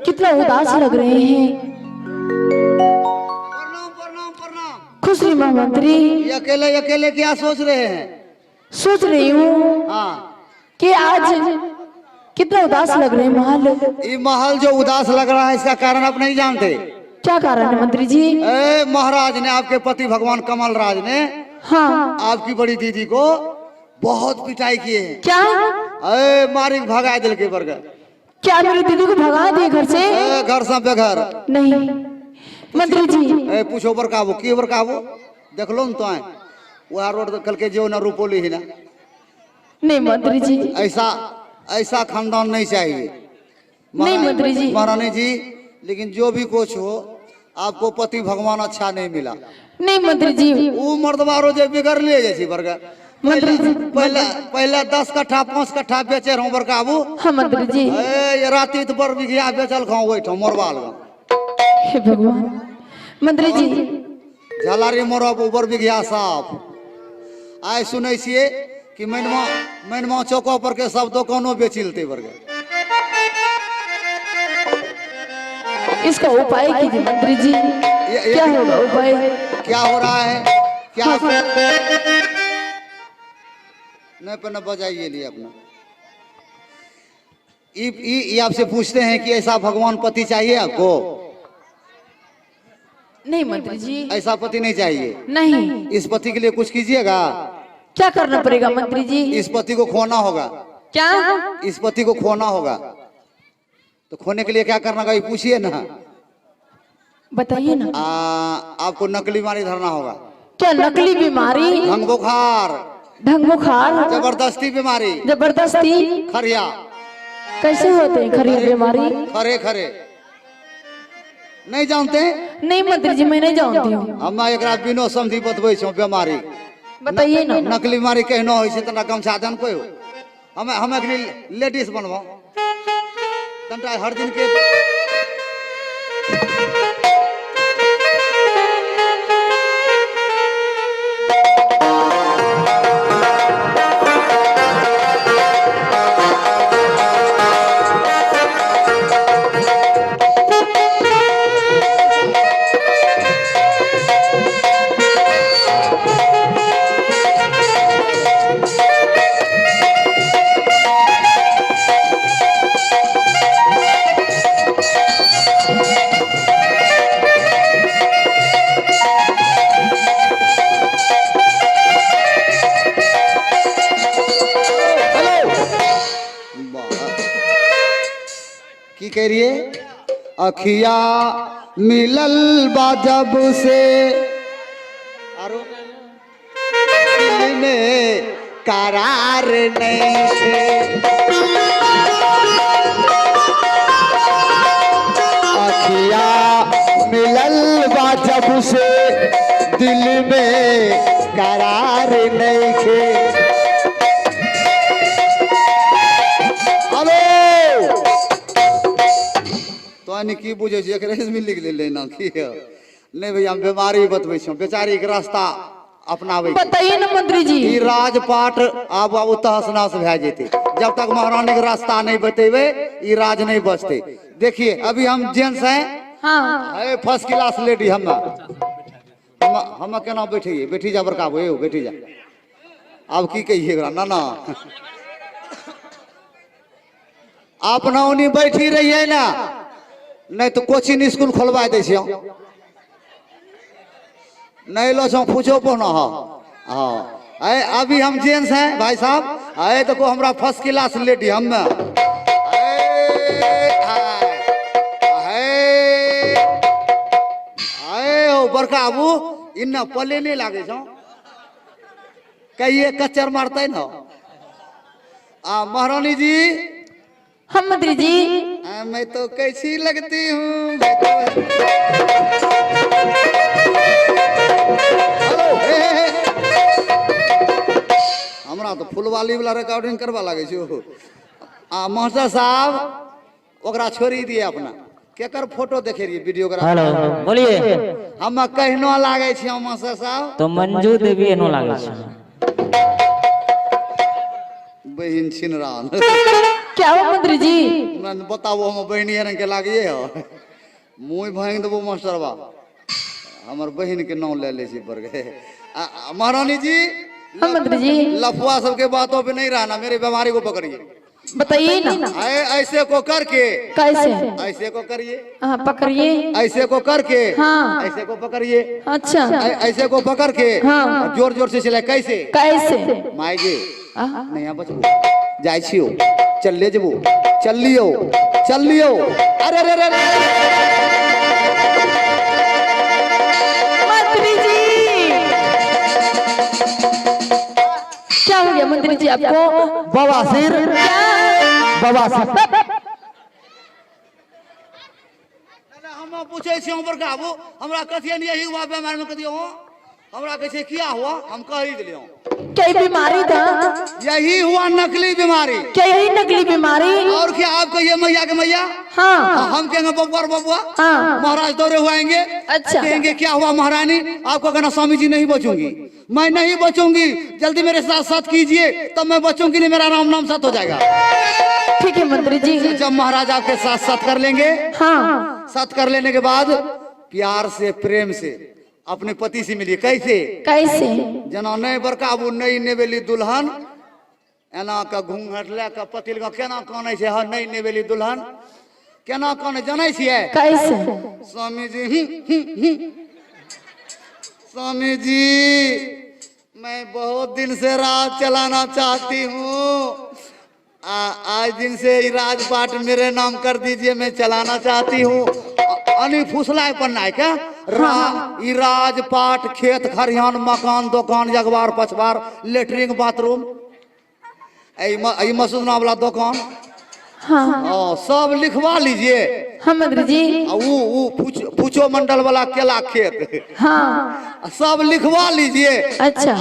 कितना उदास लग रहे हैं। प्रणाम प्रणाम प्रणाम। खुश रहिए महामंत्री। ये अकेले अकेले क्या सोच रहे हैं? सोच रही हूँ हाँ, कि आज कितना उदास लग रहे हैं महल। ये महल जो उदास लग रहा है इसका कारण आप नहीं जानते? क्या कारण है मंत्री जी? महाराज ने, आपके पति भगवान कमल राज ने हाँ। आपकी बड़ी दीदी को बहुत पिटाई किए हैं। क्या? मारी भगा दिल के बरगर। क्या मेरी दीदी को भगा दिए घर से? घर से बेघर नहीं मंत्री जी। पूछो बरकाबो की बरकाबो देख लो न तो आए वह रोड कल के जो न रूपोली ही ना। नहीं मंत्री जी, ऐसा ऐसा खानदान नहीं चाहिए। नहीं मंत्री जी। महारानी जी, लेकिन जो भी कुछ हो आपको पति भगवान अच्छा नहीं मिला। नहीं मंत्री जी। वो मर्दवारो जो बिगड़ ले जैसी बरगा पहले 10 कट्ठा 5 कट्ठा बेचे रहूं बरकाबू। हाँ मंत्री जी। ये राती तो बर बिघिया बेचल खाऊं वही मोरबाल हे भगवान। मंत्री जी झलारी मोरब ऊबर बिघिया साफ आय सुनै छियै कि मैनमा चौको पर के सब दुकानों बेचिलते बरगा। इसका उपाय कीजिए मंत्री जी। क्या होगा उपाय? क्या हो रहा है? क्या नहीं पर न बजाइए लिए अपना। ये आपसे पूछते हैं कि ऐसा भगवान पति चाहिए आपको? नहीं मंत्री जी, ऐसा पति नहीं चाहिए। नहीं। इस पति के लिए कुछ कीजिएगा। क्या करना पड़ेगा मंत्री जी? इस पति को खोना होगा। क्या? इस पति को खोना होगा। तो खोने के लिए क्या करना होगा ये पूछिए ना। बताइए ना। आपको नकली बीमारी धरना होगा। क्या नकली बीमारी? ढंग बुखार, ढंग बुखार, जबरदस्ती बीमारी, जबरदस्ती। खरिया। कैसे होते हैं खरी बीमारी? खरे खरे नहीं जानते? नहीं मंत्री जी, मैं नहीं जानती हूँ। हम एक बिनो समझी बतबै छौ बीमारी। बताइए ना। नकली बीमारी कहनो होइ छै तना गमछा दन कोई हम अखनी लेडीज बनबो तंटा हर दिन के। की कह रही है? अखिया मिलल बा जब से आरो दिल में करार नहीं थे। अखिया मिलल बा जब से दिल में करार नहीं थे। की बुझे में लिख लेना की नहीं भैया हम बीमारी बतबै छौ बेचारी के रास्ता अपनावे। बताइए ना मंत्री जी। ई राजपाट आब तहस नहस भए जेते जब तक महारानी के रास्ता नहीं बतेबे ई राज नहीं बचते। देखिए अभी हम जेंट्स हैं। हाँ। फर्स्ट क्लास लेडी हम केना बैठिए? बैठी जा बड़का भो बैठी जा। अब की कहिए ना ना आप ना उन्हीं बैठी रहिए ना, नहीं तो कोचिंग स्कूल खोलवा दे नहीं लो छो पूछो पो ना। हाँ अभी हम जेंट्स हैं भाई साहब। आए तो को हमरा फर्स्ट क्लास लेडी हम बड़का अबू इन पले नहीं लागे छो कहिए कच्चर मारते ना। महारानी जी। हम मंत्री जी। मैं तो कैसी लगती हूँ हमरा तो फुलवाली वाला रिकॉर्डिंग करवा लगे छो। मास्टर साहब ओकरा छोड़ी दिए अपना केकर फोटो देखे रहिए वीडियोग्राफर। हेलो बोलिए। हम कहनो लागे छी मास्टर साहब तो मंजू देवी एनो लागे छ। बहिन छिनरान क्या हुआ मंत्री जी? मन बताओ हम बहनी रंग के लागिए हो मुँह भांग देबो मास्टरबा हमर बहन के नाम ले ले सी पर गए महारानी जी। हाँ मंत्री जी। लफुआ सबके बातों पे नहीं रहना, मेरी बीमारी को पकड़िए। बताइए ना। ऐसे को करके कैसे? ऐसे को करिए। हाँ पकड़िए। ऐसे को करके हाँ ऐसे को पकड़िए। अच्छा ऐसे को पकड़ के हाँ जोर जोर से चलाए। कैसे कैसे? माय गे नहीं बचबो जाय छियो चल ले जबो चल लियो अरे अरे अरे मंत्री जी क्या हो गया मंत्री जी आपको? बवासीर बवासीर हम पूछे छी पर काबू हमरा कथियन यही हुआ बीमारी में कदियो हमरा कैसे किया हुआ हम कह ही दिलियो। क्या बीमारी था? यही हुआ नकली बीमारी। क्या यही नकली बीमारी? और क्या आप कहिए मैया के मैया। हाँ हम कहेंगे बबुआ बबुआ। हाँ महाराज दौड़े हुए आएंगे। अच्छा कहेंगे क्या हुआ महारानी? आपको कहना स्वामी जी नहीं बचूंगी, मैं नहीं बचूंगी, जल्दी मेरे साथ साथ कीजिए तब मैं बचूंगी, नहीं मेरा राम नाम साथ हो जाएगा। ठीक है मंत्री जी। जब महाराज आपके साथ साथ कर लेंगे, हाँ साथ कर लेने के बाद प्यार से प्रेम से अपने पति से मिलिए। कैसे? कैसे? जना नहीं बरकाबू नहीं नेवेली दुल्हन एना का घूंघट ले का पतिल का केना काने छे। हाँ नहीं नेवेली दुल्हन केना काने जाने छिए? कैसे? स्वामी जी स्वामी जी मैं बहुत दिन से राज चलाना चाहती हूँ, आज दिन से राजपाट मेरे नाम कर दीजिए, मैं चलाना चाहती हूँ। अनी फुसलाए पन्ना है क्या? राजपाट खेत खरियान मकान दुकान जगवार पछवार लेटरिंग बाथरूम मसूदना वाला दुकान हाँ सब लिखवा लीजिए। हाँ मंत्री जी। पूछो मंडल वाला केला खेत हाँ सब लिखवा लीजिए। अच्छा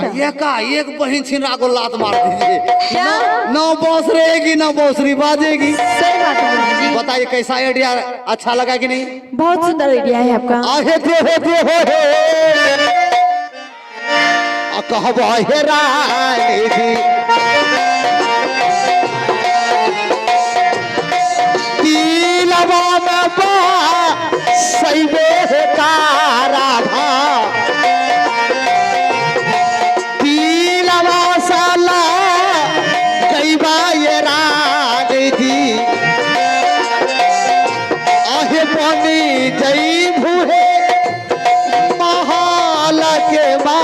एक बहन छिनरा को लात मार दीजिए। क्या? न बॉस रहेगी न बॉसरी बाजेगी। सही बात है मंत्री जी। बताइए कैसा आइडिया अच्छा लगा कि नहीं? बहुत सुंदर आइडिया है आपका। आहे कहबा हे रानी जी दिलवा में बा सैबे तारा भा दिलवा साला कैबा ये रानी जी आहे बनी जई भूहे महाल के बाद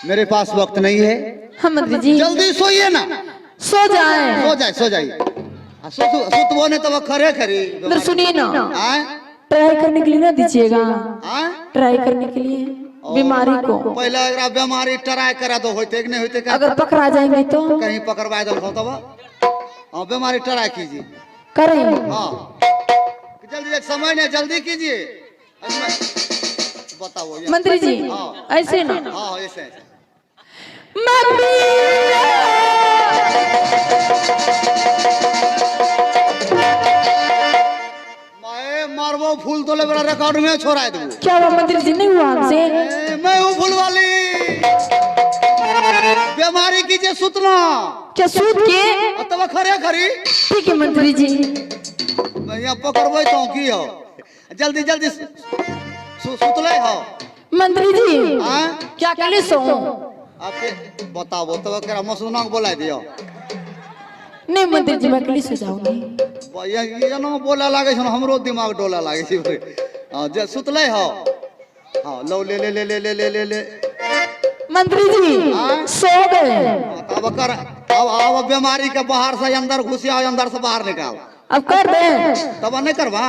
मेरे पास वक्त नहीं है। हाँ मंत्री जी। जल्दी सोइए ना। सो जाए। सो जाइए। सुतबो नहीं तो खरे खरी। सुनिए ना ट्राई करने के लिए ना दीजिएगा। ट्राई करने के लिए बीमारी को पहले अगर बीमारी ट्राई करा दो होते कि नहीं होते। अगर पकड़ा जाएंगे तो कहीं पकड़वा दो तब बीमारी ट्राई कीजिए। करें? हाँ जल्दी समय नहीं जल्दी कीजिए। बताओ मंत्री जी। ऐसे ना। हाँ ऐसे मारबो फूल तो ले बड़ा रिकॉर्ड में छोड़ा दूं। क्या हुआ मंत्री जी? नहीं हुआ हमसे। मैं हूँ फूल वाली। बीमारी कीजिए सुतना। क्या सूत के? तब खरे खरी। ठीक है मंत्री जी। मैं यहाँ पकड़बे तो की हो जल्दी जल्दी सुतले हो मंत्री जी। क्या कले सो आपके बताओ तो क्या मसूना को बोला दियो। नहीं मंत्री जी मैं कली सो जाऊंगी। ये ना बोला लागे छन हमरो दिमाग डोला लागे छै। हां जे सुतले हो। हां लो ले ले ले ले ले ले ले मंत्री जी हाँ? सो गए। अब कर अब बीमारी के बाहर से अंदर घुसिया अंदर से बाहर निकाल अब कर दे। तब नहीं करवा